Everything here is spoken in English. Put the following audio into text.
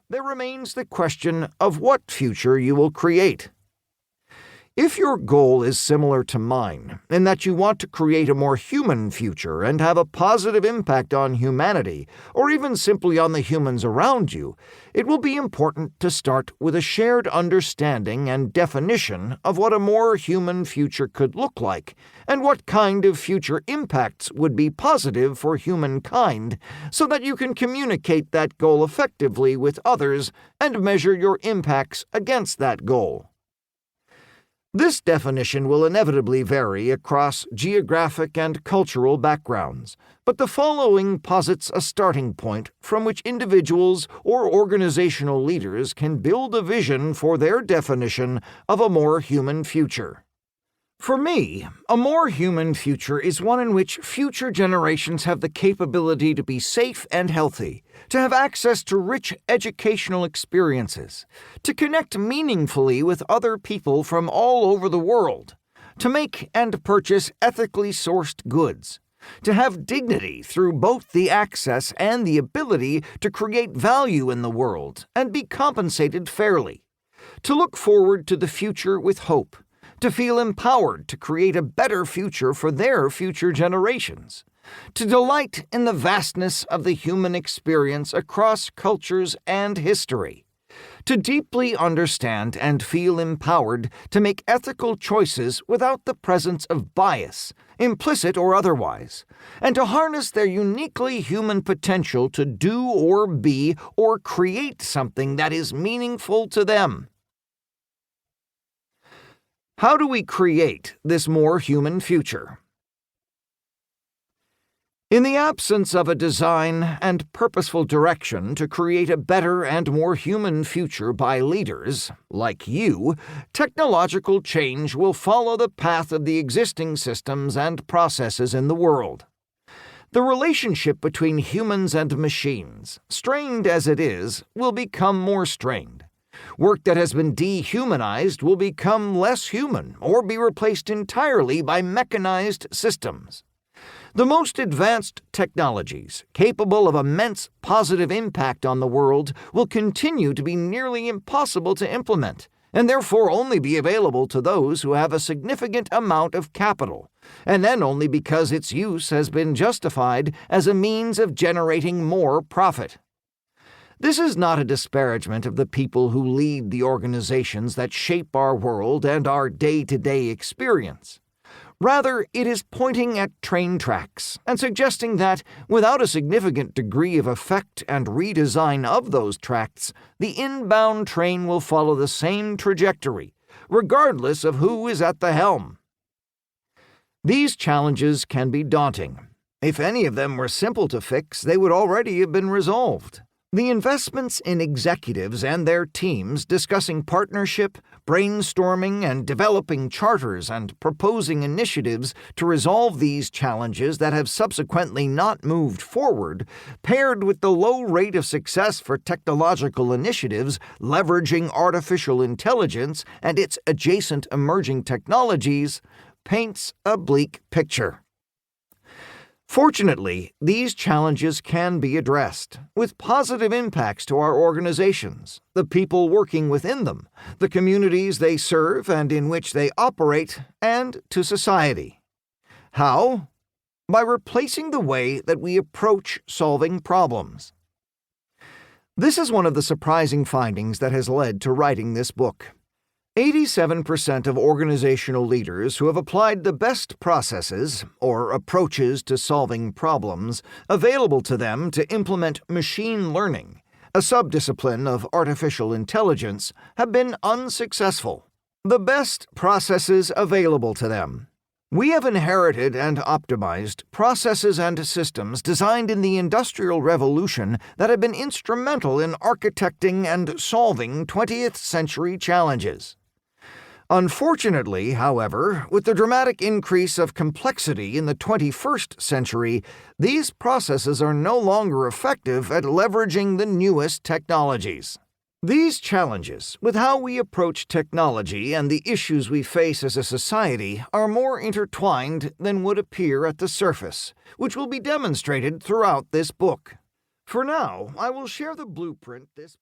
there remains the question of what future you will create. If your goal is similar to mine, in that you want to create a more human future and have a positive impact on humanity, or even simply on the humans around you, it will be important to start with a shared understanding and definition of what a more human future could look like, and what kind of future impacts would be positive for humankind, so that you can communicate that goal effectively with others and measure your impacts against that goal. This definition will inevitably vary across geographic and cultural backgrounds, but the following posits a starting point from which individuals or organizational leaders can build a vision for their definition of a more human future. For me, a more human future is one in which future generations have the capability to be safe and healthy, to have access to rich educational experiences, to connect meaningfully with other people from all over the world, to make and purchase ethically sourced goods, to have dignity through both the access and the ability to create value in the world and be compensated fairly, to look forward to the future with hope, to feel empowered to create a better future for their future generations, to delight in the vastness of the human experience across cultures and history, to deeply understand and feel empowered to make ethical choices without the presence of bias, implicit or otherwise, and to harness their uniquely human potential to do or be or create something that is meaningful to them. How do we create this more human future? In the absence of a design and purposeful direction to create a better and more human future by leaders, like you, technological change will follow the path of the existing systems and processes in the world. The relationship between humans and machines, strained as it is, will become more strained. Work that has been dehumanized will become less human or be replaced entirely by mechanized systems. The most advanced technologies, capable of immense positive impact on the world, will continue to be nearly impossible to implement, and therefore only be available to those who have a significant amount of capital, and then only because its use has been justified as a means of generating more profit. This is not a disparagement of the people who lead the organizations that shape our world and our day-to-day experience. Rather, it is pointing at train tracks and suggesting that, without a significant degree of effect and redesign of those tracks, the inbound train will follow the same trajectory, regardless of who is at the helm. These challenges can be daunting. If any of them were simple to fix, they would already have been resolved. The investments in executives and their teams discussing partnership, brainstorming, and developing charters and proposing initiatives to resolve these challenges that have subsequently not moved forward, paired with the low rate of success for technological initiatives leveraging artificial intelligence and its adjacent emerging technologies, paints a bleak picture. Fortunately, these challenges can be addressed, with positive impacts to our organizations, the people working within them, the communities they serve and in which they operate, and to society. How? By replacing the way that we approach solving problems. This is one of the surprising findings that has led to writing this book. 87% of organizational leaders who have applied the best processes or approaches to solving problems available to them to implement machine learning, a subdiscipline of artificial intelligence, have been unsuccessful. The best processes available to them. We have inherited and optimized processes and systems designed in the Industrial Revolution that have been instrumental in architecting and solving 20th century challenges. Unfortunately, however, with the dramatic increase of complexity in the 21st century, these processes are no longer effective at leveraging the newest technologies. These challenges, with how we approach technology and the issues we face as a society, are more intertwined than would appear at the surface, which will be demonstrated throughout this book. For now, I will share the blueprint this